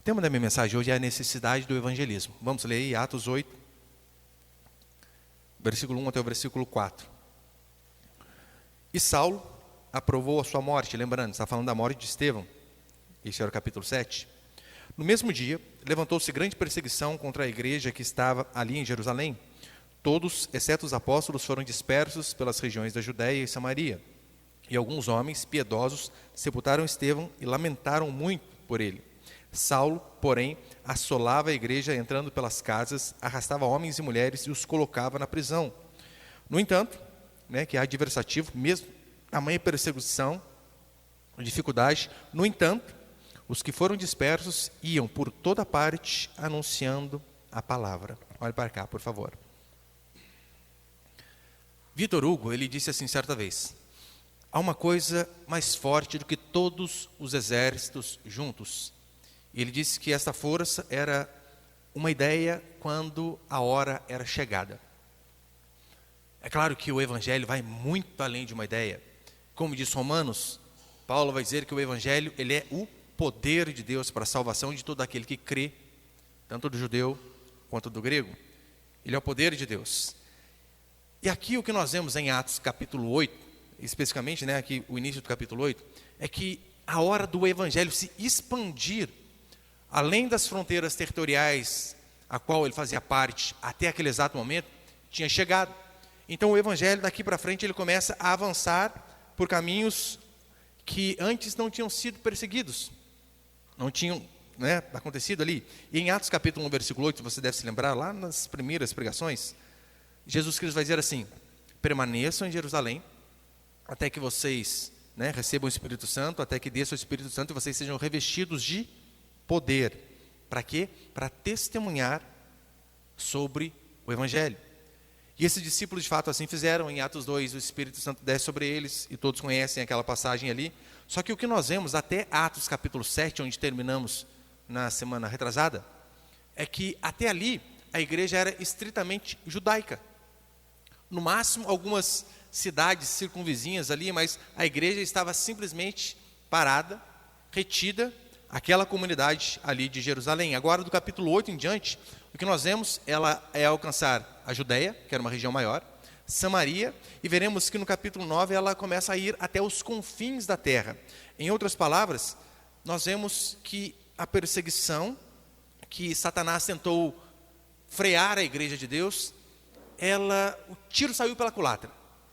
tema da minha mensagem hoje é a necessidade do evangelismo. Vamos ler aí Atos 8, versículo 1 até o versículo 4. E Saulo aprovou a sua morte, lembrando, está falando da morte de Estevão. Esse era o capítulo 7. No mesmo dia, levantou-se grande perseguição contra a igreja que estava ali em Jerusalém. Todos, exceto os apóstolos, foram dispersos pelas regiões da Judéia e Samaria. E alguns homens piedosos sepultaram Estevão e lamentaram muito por ele. Saulo, porém, assolava a igreja entrando pelas casas, arrastava homens e mulheres e os colocava na prisão. No entanto, que é adversativo, mesmo tamanha perseguição, dificuldade, no entanto, os que foram dispersos iam por toda parte anunciando a palavra. Olhe para cá, por favor. Victor Hugo, ele disse assim certa vez: há uma coisa mais forte do que todos os exércitos juntos. Ele disse que essa força era uma ideia quando a hora era chegada. É claro que o evangelho vai muito além de uma ideia. Como diz Romanos, Paulo vai dizer que o evangelho ele é o poder de Deus para a salvação de todo aquele que crê, tanto do judeu quanto do grego. Ele é o poder de Deus. E aqui o que nós vemos em Atos capítulo 8, especificamente, aqui o início do capítulo 8, é que a hora do evangelho se expandir além das fronteiras territoriais a qual ele fazia parte até aquele exato momento, tinha chegado. Então o evangelho daqui para frente ele começa a avançar por caminhos que antes não tinham sido perseguidos, não tinham acontecido ali. E em Atos capítulo 1, versículo 8, você deve se lembrar, lá nas primeiras pregações, Jesus Cristo vai dizer assim: permaneçam em Jerusalém, até que vocês recebam o Espírito Santo, até que desça o Espírito Santo e vocês sejam revestidos de poder. Para quê? Para testemunhar sobre o Evangelho. E esses discípulos de fato assim fizeram. Em Atos 2, o Espírito Santo desce sobre eles, e todos conhecem aquela passagem ali. Só que o que nós vemos até Atos capítulo 7, onde terminamos na semana retrasada, é que até ali a igreja era estritamente judaica. No máximo algumas cidades circunvizinhas ali, mas a igreja estava simplesmente parada, retida, aquela comunidade ali de Jerusalém. Agora do capítulo 8 em diante, o que nós vemos, ela é alcançar a Judéia, que era uma região maior, Samaria, e veremos que no capítulo 9 ela começa a ir até os confins da terra. Em outras palavras, nós vemos que a perseguição que Satanás tentou frear a igreja de Deus, o tiro saiu pela culatra.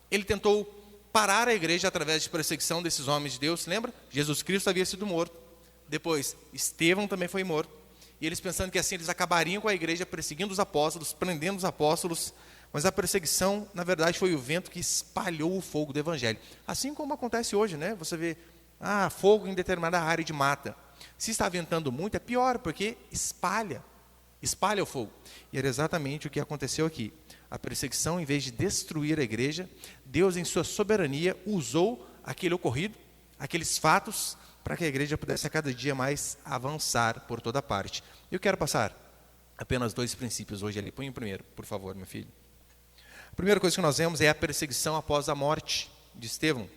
Ele tentou parar a igreja através de perseguição desses homens de Deus. Lembra? Jesus Cristo havia sido morto. Depois, Estevão também foi morto. E eles pensando que assim eles acabariam com a igreja, perseguindo os apóstolos, prendendo os apóstolos. Mas a perseguição, na verdade, foi o vento que espalhou o fogo do evangelho. Assim como acontece hoje, Você vê, fogo em determinada área de mata. Se está ventando muito, é pior, porque espalha o fogo. E era exatamente o que aconteceu aqui. A perseguição, em vez de destruir a igreja, Deus, em sua soberania, usou aquele ocorrido, aqueles fatos, para que a igreja pudesse a cada dia mais avançar por toda parte. Eu quero passar apenas 2 princípios hoje ali. Põe o primeiro, por favor, meu filho. A primeira coisa que nós vemos é a perseguição após a morte de Estevão.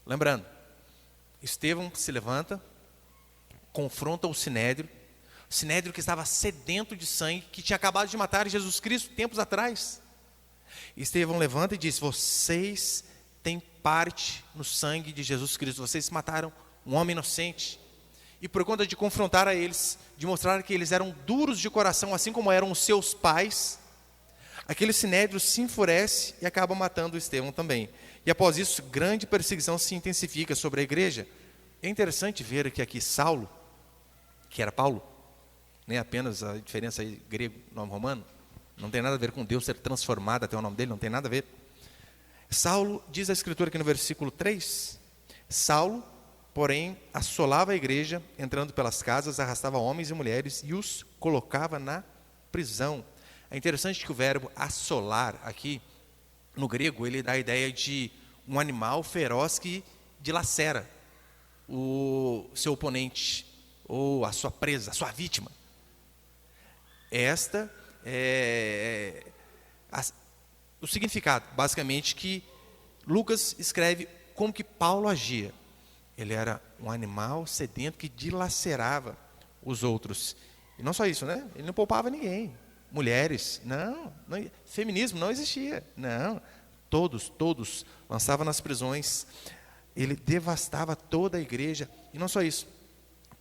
Lembrando, Estevão se levanta, confronta o Sinédrio que estava sedento de sangue, que tinha acabado de matar Jesus Cristo tempos atrás. Estevão levanta e diz: vocês têm parte no sangue de Jesus Cristo, vocês mataram um homem inocente. E por conta de confrontar a eles, de mostrar que eles eram duros de coração, assim como eram os seus pais, aquele Sinédrio se enfurece e acaba matando Estevão também. E após isso, grande perseguição se intensifica sobre a igreja. É interessante ver que aqui Saulo, que era Paulo, nem apenas a diferença aí, grego, nome romano, não tem nada a ver com Deus ser transformado até o nome dele, não tem nada a ver. Saulo, diz a escritura aqui no versículo 3, Saulo, porém, assolava a igreja, entrando pelas casas, arrastava homens e mulheres e os colocava na prisão. É interessante que o verbo assolar aqui, no grego, ele dá a ideia de um animal feroz que dilacera o seu oponente, ou a sua presa, a sua vítima. Esta é o significado, basicamente, que Lucas escreve como que Paulo agia. Ele era um animal sedento que dilacerava os outros. E não só isso, né? Ele não poupava ninguém. Mulheres, não, feminismo não existia, não. Todos lançava nas prisões. Ele devastava toda a igreja. E não só isso.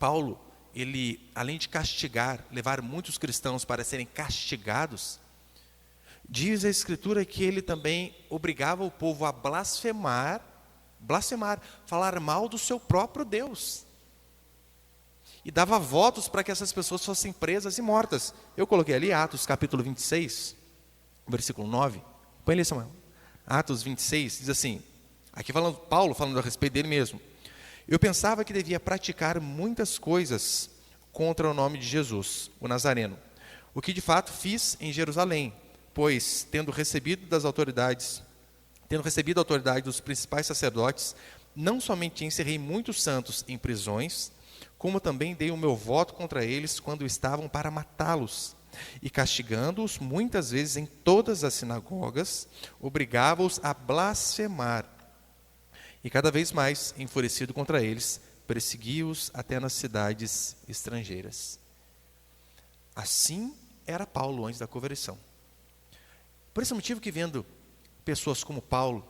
Paulo, ele, além de castigar, levar muitos cristãos para serem castigados, diz a Escritura que ele também obrigava o povo a blasfemar, falar mal do seu próprio Deus. E dava votos para que essas pessoas fossem presas e mortas. Eu coloquei ali Atos capítulo 26, versículo 9. Põe ali, Samuel. Atos 26, diz assim, aqui Paulo falando a respeito dele mesmo. Eu pensava que devia praticar muitas coisas contra o nome de Jesus, o Nazareno, o que de fato fiz em Jerusalém, pois, tendo recebido a autoridade dos principais sacerdotes, não somente encerrei muitos santos em prisões, como também dei o meu voto contra eles quando estavam para matá-los, e castigando-os muitas vezes em todas as sinagogas, obrigava-os a blasfemar. E cada vez mais, enfurecido contra eles, persegui-os até nas cidades estrangeiras. Assim era Paulo antes da conversão. Por esse motivo que vendo pessoas como Paulo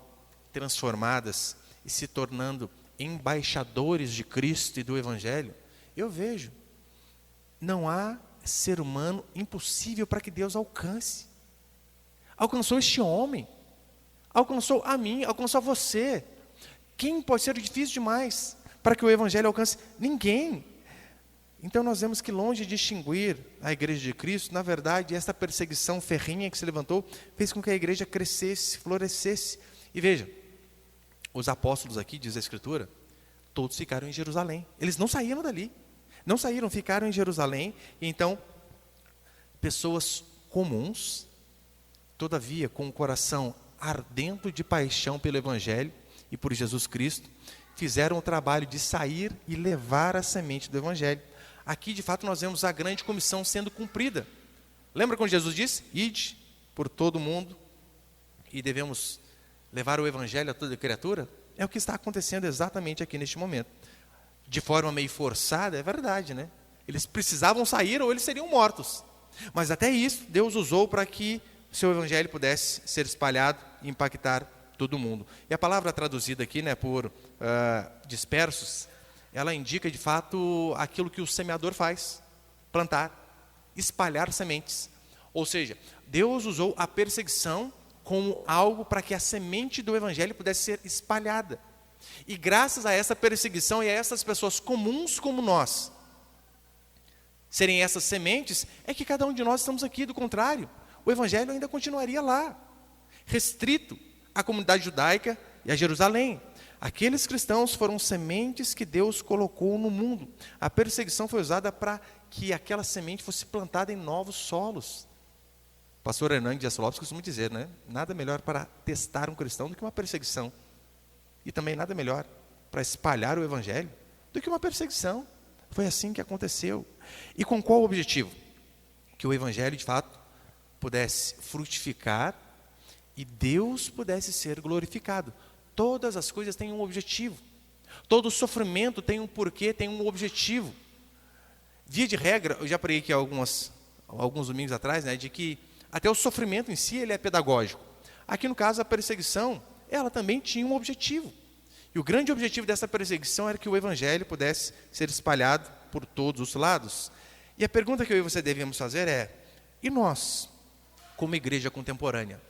transformadas e se tornando embaixadores de Cristo e do Evangelho, eu vejo, não há ser humano impossível para que Deus alcance. Alcançou este homem, alcançou a mim, alcançou a você. Quem pode ser difícil demais para que o Evangelho alcance? Ninguém. Então nós vemos que longe de extinguir a igreja de Cristo, na verdade, esta perseguição ferrenha que se levantou, fez com que a igreja crescesse, florescesse. E veja, os apóstolos aqui, diz a Escritura, todos ficaram em Jerusalém. Eles não saíram dali. Não saíram, ficaram em Jerusalém. E então, pessoas comuns, todavia com o coração ardendo de paixão pelo Evangelho e por Jesus Cristo, fizeram o trabalho de sair e levar a semente do Evangelho. Aqui, de fato, nós vemos a grande comissão sendo cumprida. Lembra quando Jesus disse, ide por todo o mundo e devemos levar o Evangelho a toda criatura? É o que está acontecendo exatamente aqui neste momento. De forma meio forçada, é verdade, né? Eles precisavam sair ou eles seriam mortos. Mas até isso, Deus usou para que seu Evangelho pudesse ser espalhado e impactar todo mundo. E a palavra traduzida aqui, né, por dispersos, ela indica de fato aquilo que o semeador faz, plantar, espalhar sementes. Ou seja, Deus usou a perseguição como algo para que a semente do Evangelho pudesse ser espalhada. E graças a essa perseguição e a essas pessoas comuns como nós, serem essas sementes, é que cada um de nós estamos aqui. Do contrário, o Evangelho ainda continuaria lá, restrito à comunidade judaica e a Jerusalém. Aqueles cristãos foram sementes que Deus colocou no mundo. A perseguição foi usada para que aquela semente fosse plantada em novos solos. O pastor Hernandes Dias Lopes costuma dizer, né? Nada melhor para testar um cristão do que uma perseguição. E também nada melhor para espalhar o Evangelho do que uma perseguição. Foi assim que aconteceu. E com qual objetivo? Que o Evangelho, de fato, pudesse frutificar e Deus pudesse ser glorificado. Todas as coisas têm um objetivo. Todo sofrimento tem um porquê, tem um objetivo. Via de regra, eu já preguei aqui alguns domingos atrás, né, de que até o sofrimento em si ele é pedagógico. Aqui no caso, a perseguição, ela também tinha um objetivo. E o grande objetivo dessa perseguição era que o Evangelho pudesse ser espalhado por todos os lados. E a pergunta que eu e você devemos fazer é, e nós, como igreja contemporânea,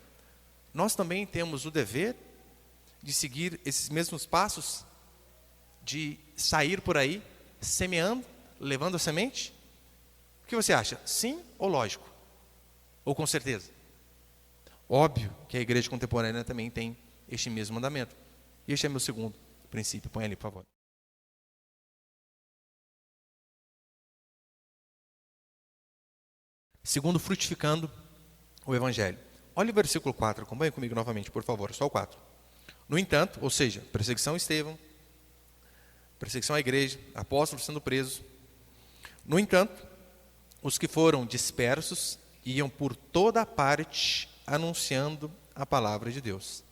nós também temos o dever de seguir esses mesmos passos, de sair por aí, semeando, levando a semente? O que você acha? Sim ou lógico? Ou com certeza? Óbvio que a igreja contemporânea também tem este mesmo mandamento. E este é meu segundo princípio. Põe ali, por favor. Segundo, frutificando o Evangelho. Olha o versículo 4, acompanhe comigo novamente, por favor, só o 4. No entanto, ou seja, perseguição a Estevão, perseguição à igreja, apóstolos sendo presos. No entanto, os que foram dispersos iam por toda a parte anunciando a palavra de Deus.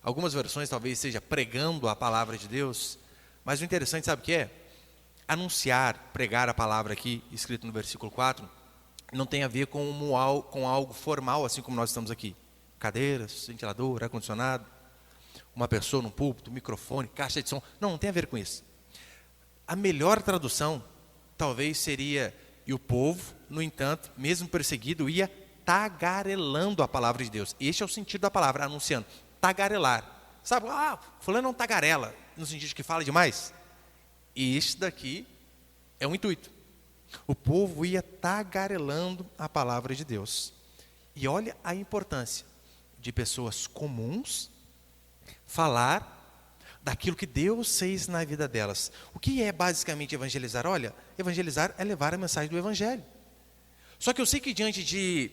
Algumas versões talvez seja pregando a palavra de Deus, mas o interessante, sabe o que é? anunciar, pregar a palavra aqui, escrito no versículo 4, não tem a ver com algo formal, assim como nós estamos aqui. Cadeiras, ventilador, ar-condicionado, uma pessoa num púlpito, microfone, caixa de som. Não tem a ver com isso. A melhor tradução, talvez, seria: e o povo, no entanto, mesmo perseguido, ia tagarelando a palavra de Deus. Este é o sentido da palavra, anunciando. Tagarelar. Sabe, fulano não tagarela, no sentido de que fala demais. E isso daqui é um intuito. O povo ia tagarelando a palavra de Deus. E olha a importância de pessoas comuns falar daquilo que Deus fez na vida delas. O que é basicamente evangelizar? Olha, evangelizar é levar a mensagem do Evangelho. Só que eu sei que diante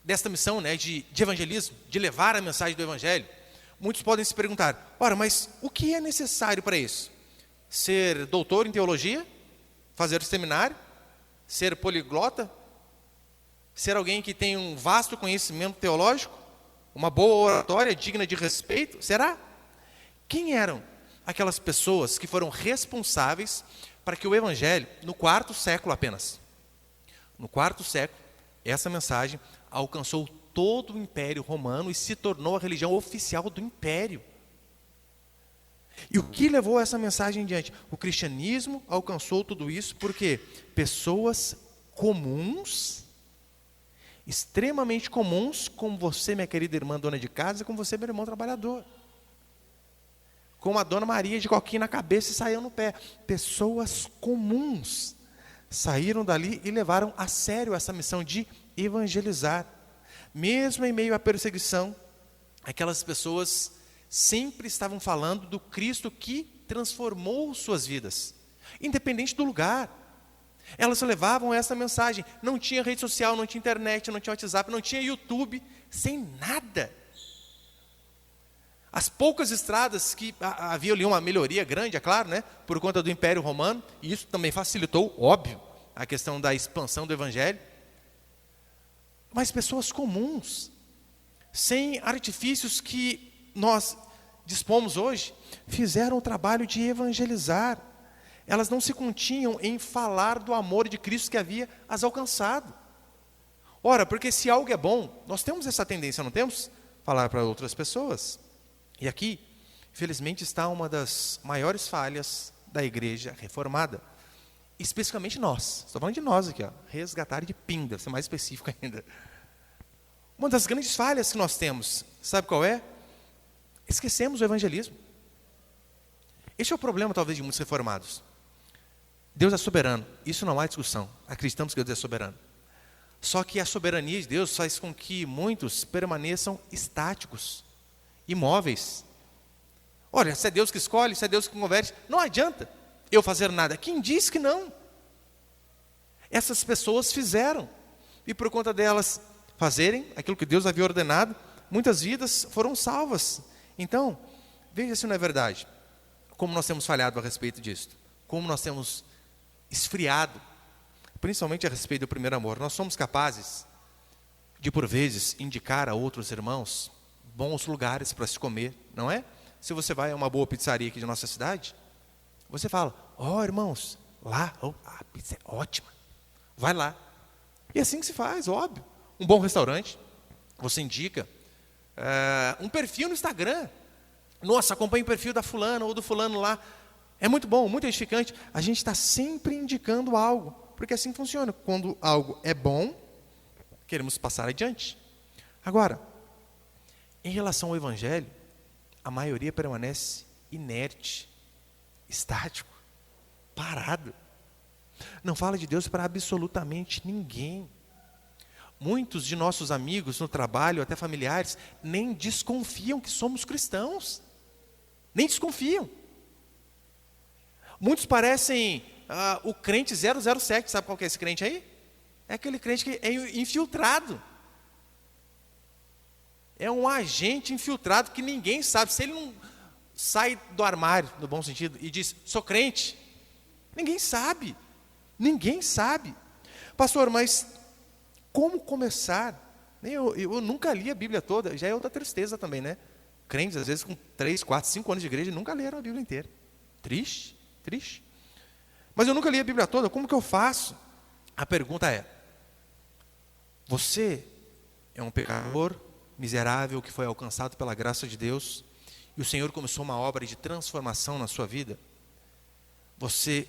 desta missão, né, de evangelismo, de levar a mensagem do Evangelho, muitos podem se perguntar: ora, mas o que é necessário para isso? Ser doutor em teologia? Fazer seminário? Ser poliglota? Ser alguém que tem um vasto conhecimento teológico? Uma boa oratória digna de respeito? Será? Quem eram aquelas pessoas que foram responsáveis para que o Evangelho, no 4º século apenas, no 4º século, essa mensagem alcançou todo o Império Romano e se tornou a religião oficial do Império? E o que levou essa mensagem adiante? O cristianismo alcançou tudo isso porque pessoas comuns, extremamente comuns, como você, minha querida irmã dona de casa, e como você, meu irmão trabalhador, como a dona Maria de coquinha na cabeça e saiu no pé. Pessoas comuns saíram dali e levaram a sério essa missão de evangelizar. Mesmo em meio à perseguição, aquelas pessoas sempre estavam falando do Cristo que transformou suas vidas, independente do lugar. Elas levavam essa mensagem. Não tinha rede social, não tinha internet, não tinha WhatsApp, não tinha YouTube, sem nada. As poucas estradas que havia ali uma melhoria grande, é claro, né, por conta do Império Romano, e isso também facilitou, óbvio, a questão da expansão do Evangelho. Mas pessoas comuns, sem artifícios que nós dispomos hoje, fizeram o trabalho de evangelizar. Elas não se continham em falar do amor de Cristo que havia as alcançado. Ora, porque se algo é bom, nós temos essa tendência, não temos? Falar para outras pessoas. E aqui, infelizmente, está uma das maiores falhas da igreja reformada. Especificamente nós. Estou falando de nós aqui, resgatar de pinda, ser mais específico ainda. Uma das grandes falhas que nós temos, sabe qual é? Esquecemos o evangelismo. Este é o problema, talvez, de muitos reformados. Deus é soberano, isso não há discussão. Acreditamos que Deus é soberano. Só que a soberania de Deus faz com que muitos permaneçam estáticos, imóveis. Olha, se é Deus que escolhe, se é Deus que converte, não adianta eu fazer nada. Quem diz que não? Essas pessoas fizeram. E por conta delas fazerem aquilo que Deus havia ordenado, muitas vidas foram salvas. Então, veja se não é verdade. Como nós temos falhado a respeito disso. Como nós temos esfriado, principalmente a respeito do primeiro amor. Nós somos capazes de, por vezes, indicar a outros irmãos bons lugares para se comer, não é? Se você vai a uma boa pizzaria aqui de nossa cidade, você fala: irmãos, lá, a pizza é ótima, vai lá. E assim que se faz, óbvio. Um bom restaurante, você indica um perfil no Instagram. Nossa, acompanhe o perfil da fulana ou do fulano lá. É muito bom, muito edificante. A gente está sempre indicando algo, porque assim funciona. Quando algo é bom, queremos passar adiante. Agora, em relação ao Evangelho, a maioria permanece inerte, estático, parado. Não fala de Deus para absolutamente ninguém. Muitos de nossos amigos no trabalho, até familiares, nem desconfiam que somos cristãos. Nem desconfiam. Muitos parecem o crente 007, sabe qual que é esse crente aí? É aquele crente que é infiltrado. É um agente infiltrado que ninguém sabe. Se ele não sai do armário, no bom sentido, e diz: sou crente, ninguém sabe. Ninguém sabe. Pastor, mas como começar? Eu nunca li a Bíblia toda, já é outra tristeza também, né? Crentes, às vezes, com 3, 4, 5 anos de igreja, nunca leram a Bíblia inteira. Triste, triste. Mas eu nunca li a Bíblia toda, como que eu faço? A pergunta é: você é um pecador miserável que foi alcançado pela graça de Deus e o Senhor começou uma obra de transformação na sua vida? Você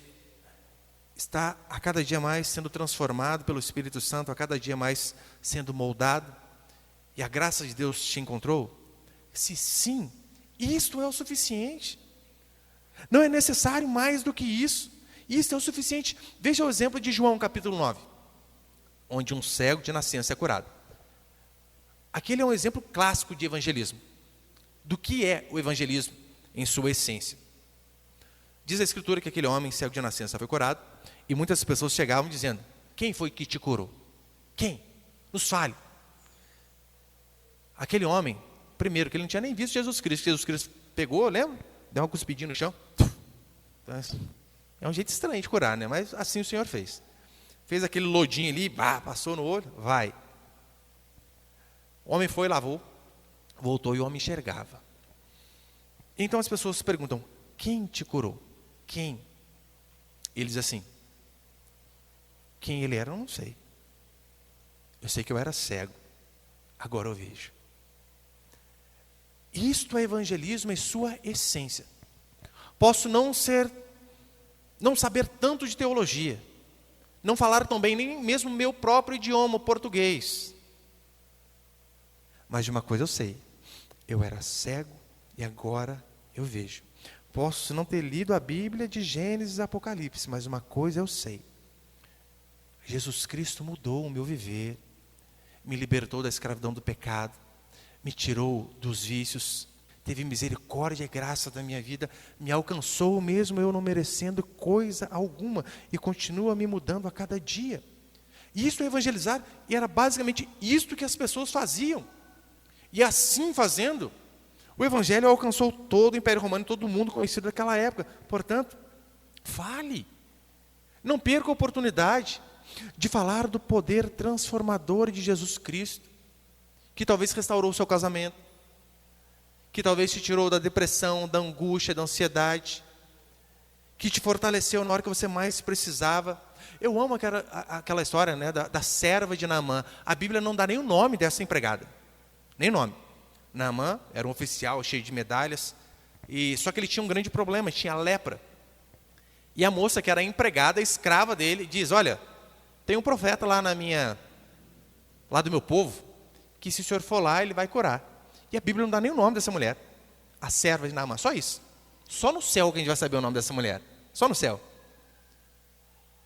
está a cada dia mais sendo transformado pelo Espírito Santo, a cada dia mais sendo moldado, e a graça de Deus te encontrou? Se sim, isto é o suficiente. Não é necessário mais do que isso. Isso é o suficiente. Veja o exemplo de João capítulo 9, onde um cego de nascença é curado. Aquele é um exemplo clássico de evangelismo. Do que é o evangelismo em sua essência? Diz a Escritura que aquele homem cego de nascença foi curado, e muitas pessoas chegavam dizendo: quem foi que te curou? Quem? Nos fale. Aquele homem, primeiro, que ele não tinha nem visto Jesus Cristo. Jesus Cristo pegou, lembra? Deu uma cuspidinha no chão. Então, é um jeito estranho de curar, né? Mas assim o Senhor fez. Fez aquele lodinho ali, passou no olho, vai. O homem foi, lavou, voltou e o homem enxergava. Então as pessoas se perguntam: quem te curou? Quem? Ele diz assim: quem ele era eu não sei. Eu sei que eu era cego, agora eu vejo. Isto é evangelismo em sua essência. Posso não saber tanto de teologia, não falar tão bem nem mesmo meu próprio idioma, o português. Mas de uma coisa eu sei: eu era cego e agora eu vejo. Posso não ter lido a Bíblia de Gênesis e Apocalipse, mas uma coisa eu sei: Jesus Cristo mudou o meu viver, me libertou da escravidão do pecado, me tirou dos vícios, teve misericórdia e graça da minha vida, me alcançou mesmo eu não merecendo coisa alguma, e continua me mudando a cada dia. Isso é evangelizar, e era basicamente isto que as pessoas faziam. E assim fazendo, o evangelho alcançou todo o Império Romano, todo mundo conhecido daquela época. Portanto, fale. Não perca a oportunidade de falar do poder transformador de Jesus Cristo, que talvez restaurou o seu casamento, que talvez te tirou da depressão, da angústia, da ansiedade, que te fortaleceu na hora que você mais precisava. Eu amo aquela história, né, da serva de Naamã. A Bíblia não dá nem o nome dessa empregada, nem nome. Naamã era um oficial cheio de medalhas, só que ele tinha um grande problema, tinha lepra. E a moça, que era a empregada, a escrava dele, diz: olha, tem um profeta lá do meu povo, que se o senhor for lá, ele vai curar. E a Bíblia não dá nem o nome dessa mulher, a serva de Naamã, só isso. Só no céu que a gente vai saber o nome dessa mulher, só no céu.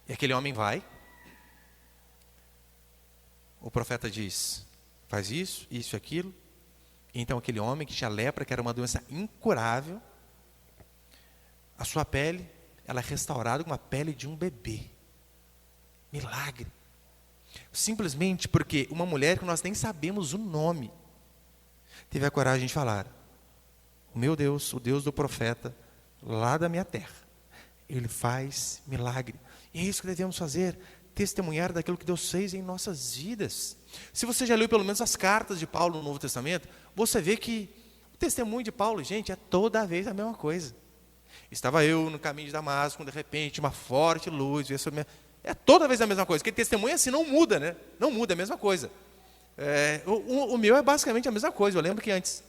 E aquele homem vai, o profeta diz: faz isso, isso e aquilo. E então aquele homem que tinha lepra, que era uma doença incurável, a sua pele, ela é restaurada com a pele de um bebê. Milagre. Simplesmente porque uma mulher que nós nem sabemos o nome, teve a coragem de falar: o meu Deus, o Deus do profeta, lá da minha terra, Ele faz milagre. E é isso que devemos fazer, testemunhar daquilo que Deus fez em nossas vidas. Se você já leu pelo menos as cartas de Paulo no Novo Testamento, você vê que o testemunho de Paulo, gente, é toda vez a mesma coisa. Estava eu no caminho de Damasco, quando de repente uma forte luz veio sobre mim. É toda vez a mesma coisa, porque testemunho assim não muda, né? Não muda, é a mesma coisa. O meu é basicamente a mesma coisa. Eu lembro que antes,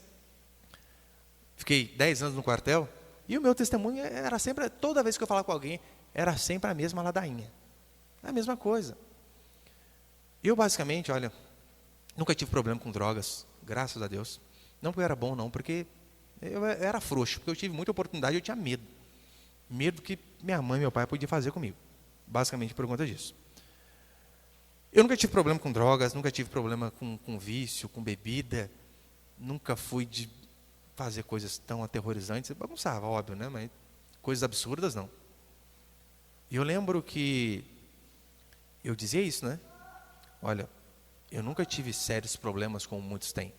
fiquei 10 anos no quartel, e o meu testemunho era sempre, toda vez que eu falava com alguém, era sempre a mesma ladainha. É a mesma coisa. Eu basicamente, olha, nunca tive problema com drogas, graças a Deus. Não porque eu era bom, não, porque eu era frouxo, porque eu tive muita oportunidade e eu tinha medo. Medo que minha mãe e meu pai podiam fazer comigo. Basicamente por conta disso. Eu nunca tive problema com drogas, nunca tive problema com vício, com bebida. Nunca fui de fazer coisas tão aterrorizantes. Eu bagunçava, óbvio, né? Mas coisas absurdas, não. E eu lembro que eu dizia isso, né? Olha, eu nunca tive sérios problemas como muitos têm.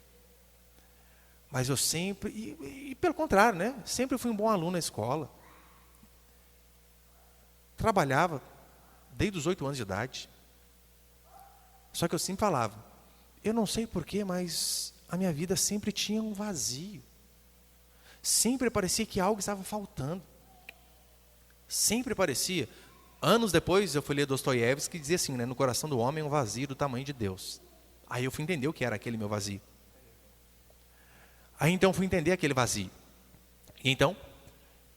Mas eu sempre, e pelo contrário, né? Sempre fui um bom aluno na escola. Trabalhava desde os 8 anos de idade. Só que eu sempre falava, eu não sei porquê, mas a minha vida sempre tinha um vazio. Sempre parecia que algo estava faltando. Sempre parecia, Anos depois eu fui ler Dostoiévski, que dizia assim, né, no coração do homem um vazio do tamanho de Deus. Aí eu fui entender o que era aquele meu vazio. Aí então eu fui entender aquele vazio. E então,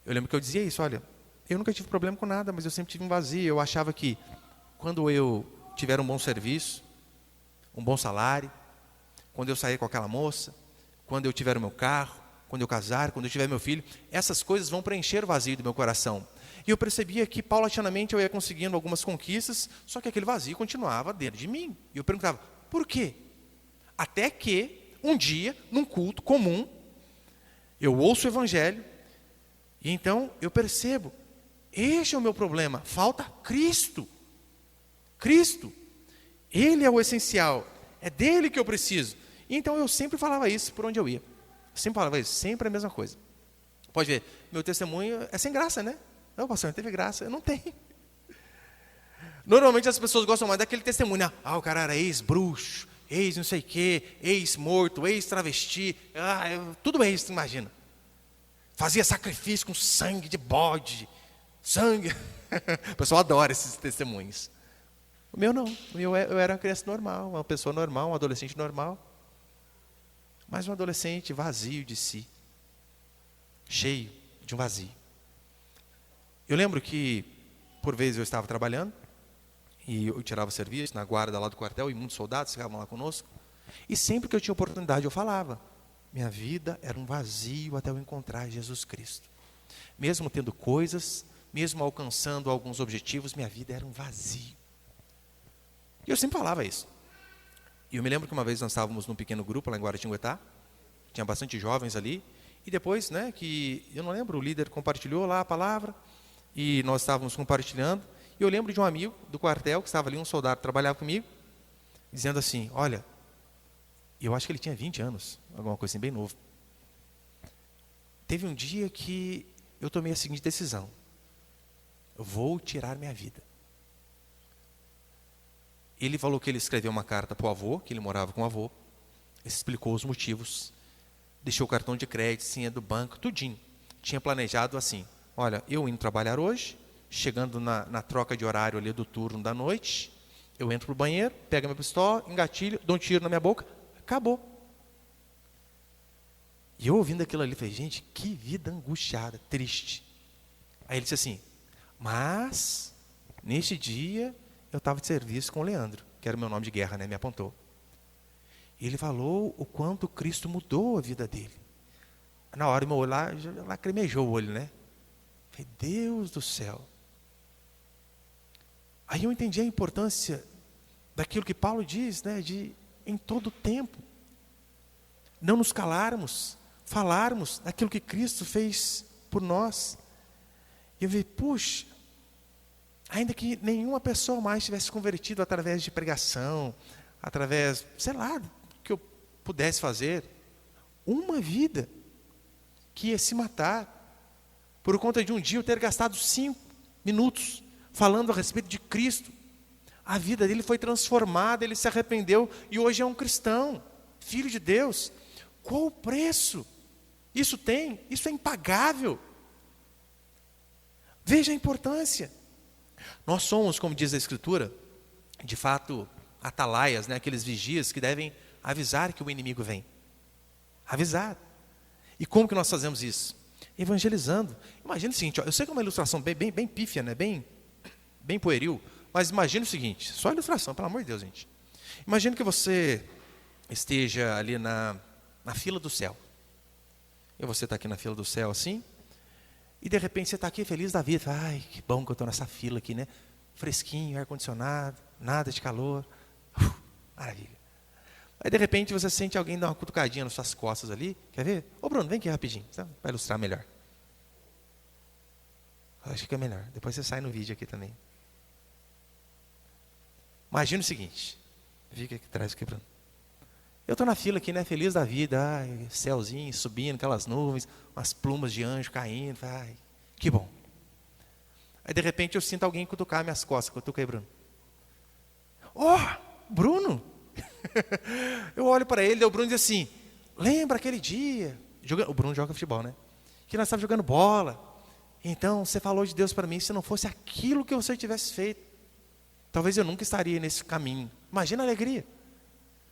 eu lembro que eu dizia isso, olha, eu nunca tive problema com nada, mas eu sempre tive um vazio. Eu achava que quando eu tiver um bom serviço, um bom salário, quando eu sair com aquela moça, quando eu tiver o meu carro, quando eu casar, quando eu tiver meu filho, essas coisas vão preencher o vazio do meu coração. E eu percebia que paulatinamente eu ia conseguindo algumas conquistas, só que aquele vazio continuava dentro de mim. E eu perguntava, por quê? Até que, um dia, num culto comum, eu ouço o evangelho, e então eu percebo, este é o meu problema, falta Cristo. Cristo, Ele é o essencial, é dele que eu preciso. E então eu sempre falava isso por onde eu ia. Sempre falava isso, sempre a mesma coisa. Pode ver, meu testemunho é sem graça, né? Não, pastor, não teve graça, eu não tenho. Normalmente as pessoas gostam mais daquele testemunho, né? O cara era ex-bruxo, ex não sei o quê, ex-morto, ex-travesti, tudo ex, imagina. Fazia sacrifício com sangue de bode, sangue. O pessoal adora esses testemunhos. O meu não, eu era uma criança normal, uma pessoa normal, um adolescente normal. Mas um adolescente vazio de si, cheio de um vazio. Eu lembro que, por vezes, eu estava trabalhando, e eu tirava serviço na guarda lá do quartel, e muitos soldados ficavam lá conosco, e sempre que eu tinha oportunidade eu falava, minha vida era um vazio até eu encontrar Jesus Cristo. Mesmo tendo coisas, mesmo alcançando alguns objetivos, minha vida era um vazio. E eu sempre falava isso. E eu me lembro que uma vez nós estávamos num pequeno grupo lá em Guaratinguetá, tinha bastante jovens ali, e depois, né, que, eu não lembro, o líder compartilhou lá a palavra, e nós estávamos compartilhando, e eu lembro de um amigo do quartel, que estava ali, um soldado que trabalhava comigo, dizendo assim, olha, eu acho que ele tinha 20 anos, alguma coisa assim, bem novo. Teve um dia que eu tomei a seguinte decisão, eu vou tirar minha vida. Ele falou que ele escreveu uma carta para o avô, que ele morava com o avô, explicou os motivos, deixou o cartão de crédito, senha do banco, tudinho. Tinha planejado assim, olha, eu indo trabalhar hoje, chegando na troca de horário ali do turno da noite, eu entro pro banheiro, pego a minha pistola, engatilho, dou um tiro na minha boca, acabou. E eu ouvindo aquilo ali, falei, gente, que vida angustiada, triste. Aí ele disse assim, mas, neste dia, eu estava de serviço com o Leandro, que era o meu nome de guerra, né? Me apontou. Ele falou o quanto Cristo mudou a vida dele. Na hora, meu olho lá, já lacrimejou o olho, né? Falei, Deus do céu. Aí eu entendi a importância daquilo que Paulo diz, né? De, em todo tempo, não nos calarmos, falarmos daquilo que Cristo fez por nós. E eu vi, puxa, ainda que nenhuma pessoa mais tivesse convertido através de pregação, através, sei lá, que eu pudesse fazer, uma vida que ia se matar, por conta de um dia eu ter gastado 5 minutos falando a respeito de Cristo. A vida dele foi transformada, ele se arrependeu e hoje é um cristão, filho de Deus. Qual o preço? Isso tem, isso é impagável. Veja a importância. Nós somos, como diz a Escritura, de fato, atalaias, né? Aqueles vigias que devem avisar que o inimigo vem. Avisar. E como que nós fazemos isso? Evangelizando. Imagina o seguinte, ó, eu sei que é uma ilustração bem pífia, né? bem pueril, mas imagina o seguinte, só ilustração, pelo amor de Deus, gente. Imagina que você esteja ali na fila do céu. E você está aqui na fila do céu assim, e de repente você está aqui feliz da vida. Ai, que bom que eu estou nessa fila aqui, né? Fresquinho, ar-condicionado, nada de calor. Maravilha. Aí de repente você sente alguém dar uma cutucadinha nas suas costas ali. Quer ver? Ô Bruno, vem aqui rapidinho, para ilustrar melhor. Acho que é melhor. Depois você sai no vídeo aqui também. Imagina o seguinte. Fica aqui atrás aqui, Bruno. Eu estou na fila aqui, né? Feliz da vida. Ai, céuzinho subindo, aquelas nuvens, umas plumas de anjo caindo. Ai, que bom. Aí de repente eu sinto alguém cutucar minhas costas. Cutuca aí, Bruno. Bruno! Eu olho para ele, e o Bruno diz assim, lembra aquele dia, o Bruno joga futebol, né? Que nós estávamos jogando bola, Então, você falou de Deus para mim, se não fosse aquilo que você tivesse feito, talvez eu nunca estaria nesse caminho. Imagina a alegria.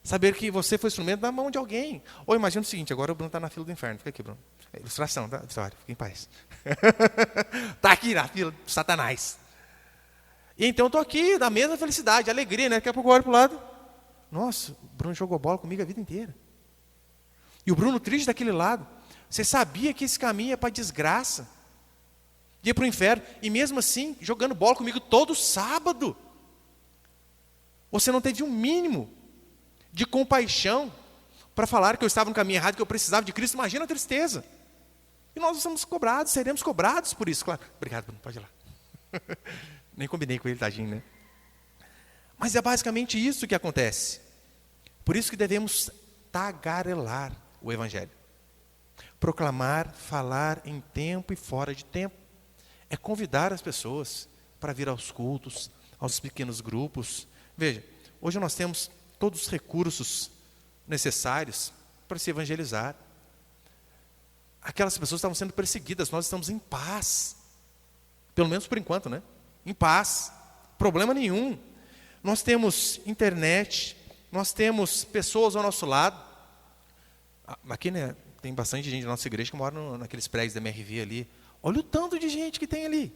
Saber que você foi instrumento na mão de alguém. Ou imagina o seguinte, agora o Bruno está na fila do inferno. Fica aqui, Bruno. É ilustração, tá? Vitória, fica em paz. Está aqui na fila do Satanás. E então eu estou aqui, da mesma felicidade, alegria, né? Daqui a pouco eu olho para o lado. Nossa, o Bruno jogou bola comigo a vida inteira. E o Bruno triste daquele lado. Você sabia que esse caminho é para desgraça. Ia para o inferno. E mesmo assim, jogando bola comigo todo sábado. Você não teve um mínimo de compaixão para falar que eu estava no caminho errado, que eu precisava de Cristo. Imagina a tristeza. E nós somos cobrados, seremos cobrados por isso, claro. Obrigado, Bruno, pode ir lá. Nem combinei com ele, tadinho, né? Mas é basicamente isso que acontece. Por isso que devemos tagarelar o Evangelho. Proclamar, falar em tempo e fora de tempo. É convidar as pessoas para vir aos cultos, aos pequenos grupos. Veja, hoje nós temos todos os recursos necessários para se evangelizar. Aquelas pessoas estavam sendo perseguidas, nós estamos em paz. Pelo menos por enquanto, né? Em paz. Problema nenhum. Nós temos internet, nós temos pessoas ao nosso lado. Aqui, né, tem bastante gente da nossa igreja que mora naqueles prédios da MRV ali. Olha o tanto de gente que tem ali.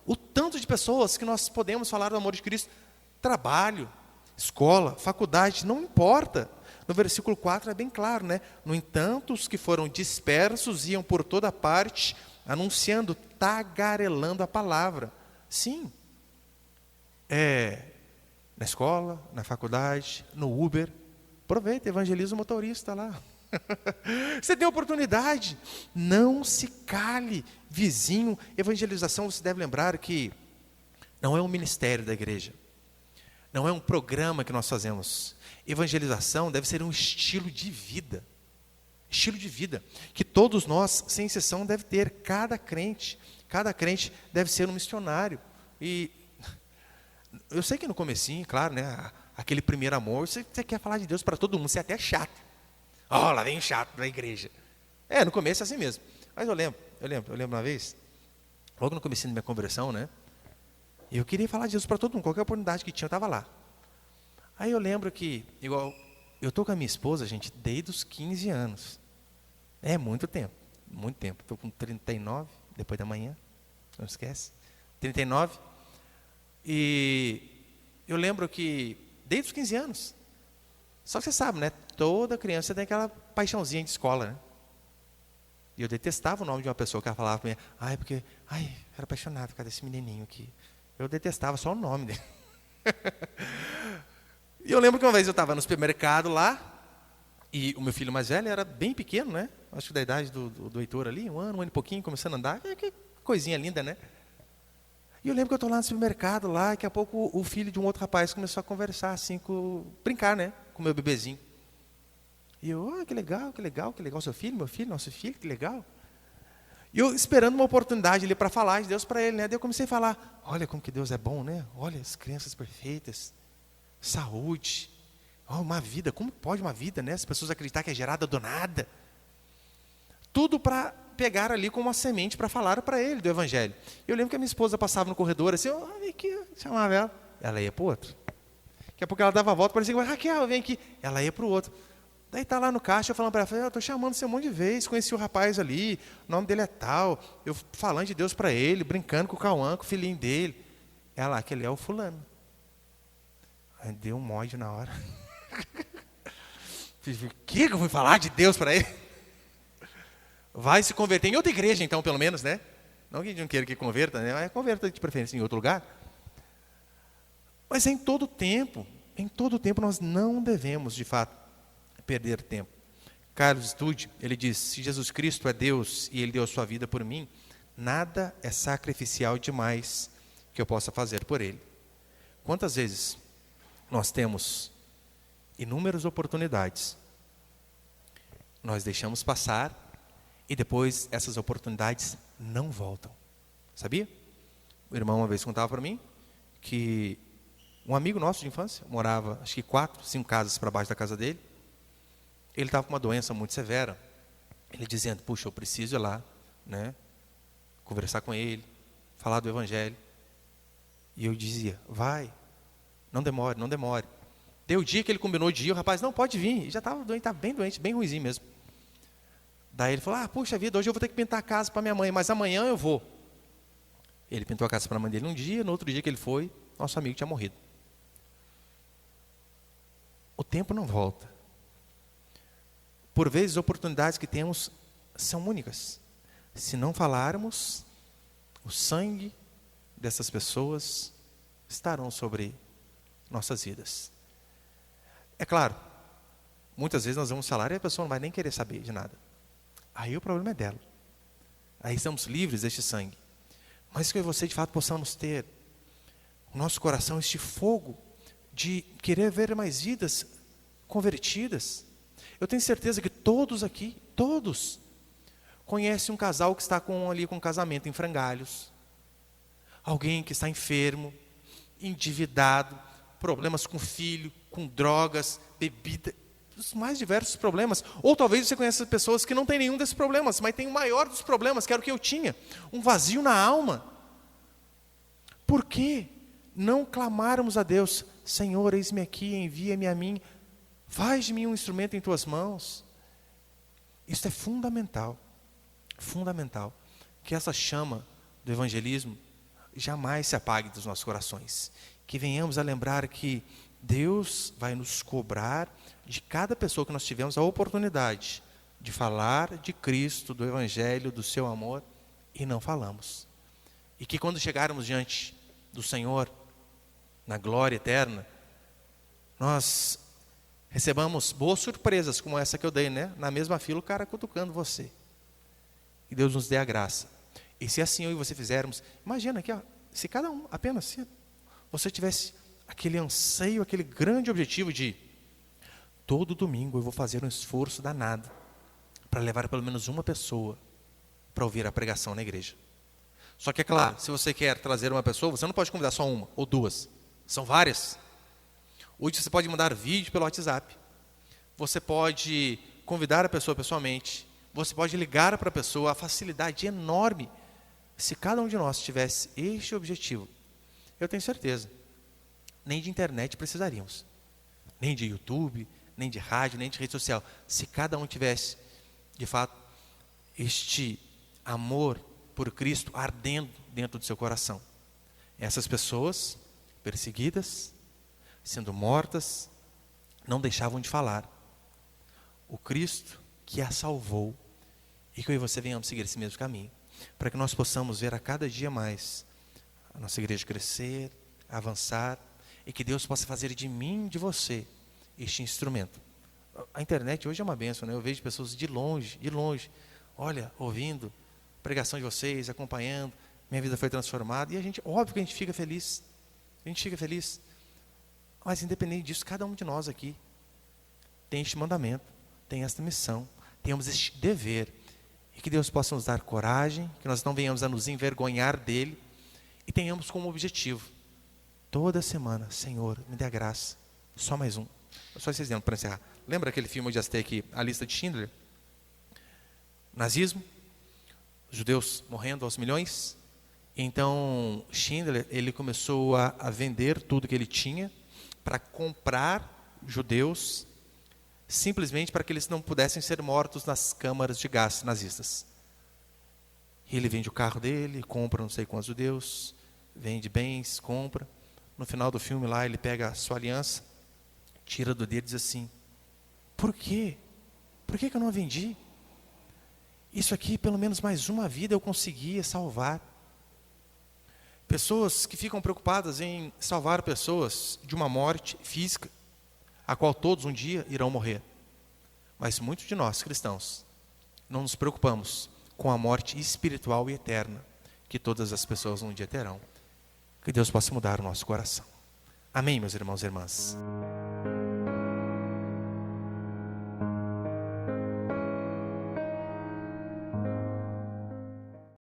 O tanto de pessoas que nós podemos falar do amor de Cristo. Trabalho, escola, faculdade, não importa. No versículo 4 é bem claro, né? No entanto, os que foram dispersos iam por toda parte, anunciando, tagarelando a palavra. Sim. Na escola, na faculdade, no Uber. Aproveita, evangeliza o motorista lá. Você tem oportunidade. Não se cale, vizinho. Evangelização, você deve lembrar que não é um ministério da igreja. Não é um programa que nós fazemos. Evangelização deve ser um estilo de vida. Estilo de vida. Que todos nós, sem exceção, deve ter. Cada crente deve ser um missionário. E eu sei que no comecinho, claro, né? Aquele primeiro amor, você quer falar de Deus para todo mundo, você é até chato. Lá vem chato da igreja. No começo é assim mesmo. Mas eu lembro uma vez, logo no comecinho da minha conversão, né? E eu queria falar de Jesus para todo mundo, qualquer oportunidade que tinha, eu estava lá. Aí eu lembro que, igual, eu estou com a minha esposa, gente, desde os 15 anos. É muito tempo, muito tempo. Estou com 39, depois da manhã, não esquece. 39. E eu lembro que, desde os 15 anos, só que você sabe, né? Toda criança tem aquela paixãozinha de escola, né? E eu detestava o nome de uma pessoa que ela falava para mim, era apaixonado por causa desse menininho aqui. Eu detestava só o nome dele. E eu lembro que uma vez eu estava no supermercado lá, e o meu filho mais velho era bem pequeno, né? Acho que da idade do Heitor ali, um ano e pouquinho, começando a andar. Que coisinha linda, né? E eu lembro que eu estou lá no supermercado, lá, e daqui a pouco o filho de um outro rapaz começou a conversar, assim, brincar, né? Com o meu bebezinho. E eu, que legal, seu filho, meu filho, nosso filho, que legal. E eu esperando uma oportunidade ali para falar de Deus para ele, né? Daí eu comecei a falar, olha como que Deus é bom, né? Olha as crianças perfeitas, saúde, uma vida, como pode uma vida, né? As pessoas acreditar que é gerada do nada. Tudo para pegar ali como uma semente para falar para ele do Evangelho. Eu lembro que a minha esposa passava no corredor assim, vem aqui, chamava ela. Ela ia para o outro. Daqui a pouco ela dava a volta, parecia, Raquel, vem aqui. Ela ia para o outro. Daí está lá no caixa, eu falando para ela, eu estou chamando você um monte de vezes, conheci o rapaz ali, o nome dele é tal, eu falando de Deus para ele, brincando com o Cauã, com o filhinho dele. Ela, aquele é o fulano. Aí deu um mod na hora. O que eu fui falar de Deus para ele? Vai se converter em outra igreja, então, pelo menos, né? Não que não queira que converta, né? Mas converta de preferência em outro lugar. Mas em todo tempo nós não devemos, de fato, perder tempo. Carlos Studd, ele diz, se Jesus Cristo é Deus e Ele deu a sua vida por mim, nada é sacrificial demais que eu possa fazer por Ele. Quantas vezes nós temos inúmeras oportunidades, nós deixamos passar e depois essas oportunidades não voltam. Sabia? O irmão uma vez contava para mim que um amigo nosso de infância morava, acho que 4, 5 casas para baixo da casa dele. Ele estava com uma doença muito severa. Ele dizendo, puxa, eu preciso ir lá, né? conversar com ele, falar do Evangelho. E eu dizia, vai, não demore, não demore. Deu o dia que ele combinou de ir, o rapaz, não, pode vir. E já estava doente, estava bem doente, bem ruimzinho mesmo. Daí ele falou, puxa vida, hoje eu vou ter que pintar a casa para minha mãe, mas amanhã eu vou. Ele pintou a casa para a mãe dele um dia, no outro dia que ele foi, nosso amigo tinha morrido. O tempo não volta. Por vezes, as oportunidades que temos são únicas. Se não falarmos, o sangue dessas pessoas estarão sobre nossas vidas. É claro, muitas vezes nós vamos falar e a pessoa não vai nem querer saber de nada. Aí o problema é dela. Aí estamos livres deste sangue. Mas que eu e você de fato possamos ter no nosso coração este fogo de querer ver mais vidas convertidas. Eu tenho certeza que todos aqui, todos, conhecem um casal que está ali com um casamento em frangalhos. Alguém que está enfermo, endividado, problemas com filho, com drogas, bebida, os mais diversos problemas. Ou talvez você conheça pessoas que não têm nenhum desses problemas, mas tem o maior dos problemas, que era o que eu tinha, um vazio na alma. Por que não clamarmos a Deus, Senhor, eis-me aqui, envia-me a mim, faz de mim um instrumento em tuas mãos? Isso é fundamental, fundamental, que essa chama do evangelismo jamais se apague dos nossos corações. Que venhamos a lembrar que Deus vai nos cobrar de cada pessoa que nós tivemos a oportunidade de falar de Cristo, do Evangelho, do seu amor, e não falamos. E que quando chegarmos diante do Senhor, na glória eterna, nós recebamos boas surpresas, como essa que eu dei, né? Na mesma fila, o cara cutucando você. Que Deus nos dê a graça. E se assim eu e você fizermos, imagina aqui, ó, se cada um, apenas se você tivesse aquele anseio, aquele grande objetivo de todo domingo eu vou fazer um esforço danado para levar pelo menos uma pessoa para ouvir a pregação na igreja. Só que é claro, se você quer trazer uma pessoa, você não pode convidar só uma ou duas, são várias. Hoje você pode mandar vídeo pelo WhatsApp, você pode convidar a pessoa pessoalmente, você pode ligar para a pessoa, a facilidade enorme. Se cada um de nós tivesse este objetivo, eu tenho certeza, nem de internet precisaríamos, nem de YouTube, nem de rádio, nem de rede social. Se cada um tivesse, de fato, este amor por Cristo ardendo dentro do seu coração. Essas pessoas perseguidas, sendo mortas, não deixavam de falar. O Cristo que a salvou, e que eu e você venhamos seguir esse mesmo caminho, para que nós possamos ver a cada dia mais a nossa igreja crescer, avançar, e que Deus possa fazer de mim, de você, este instrumento. A internet hoje é uma bênção, né? Eu vejo pessoas de longe, olha, ouvindo a pregação de vocês, acompanhando, minha vida foi transformada, e a gente, óbvio que a gente fica feliz, mas independente disso, cada um de nós aqui tem este mandamento, tem esta missão, temos este dever, e que Deus possa nos dar coragem, que nós não venhamos a nos envergonhar dele, e tenhamos como objetivo, toda semana, Senhor, me dê a graça, só mais um. Só esse exemplo para encerrar. Lembra aquele filme de Aztec, A Lista de Schindler? Nazismo, os judeus morrendo aos milhões. Então, Schindler, ele começou a vender tudo que ele tinha para comprar judeus, simplesmente para que eles não pudessem ser mortos nas câmaras de gás nazistas. E ele vende o carro dele, compra não sei quantos judeus, vende bens, compra. No final do filme lá, ele pega a sua aliança, tira do dedo e diz assim, por quê? Por que eu não a vendi? Isso aqui, pelo menos mais uma vida eu conseguia salvar. Pessoas que ficam preocupadas em salvar pessoas de uma morte física, a qual todos um dia irão morrer. Mas muitos de nós, cristãos, não nos preocupamos com a morte espiritual e eterna, que todas as pessoas um dia terão. Que Deus possa mudar o nosso coração. Amém, meus irmãos e irmãs.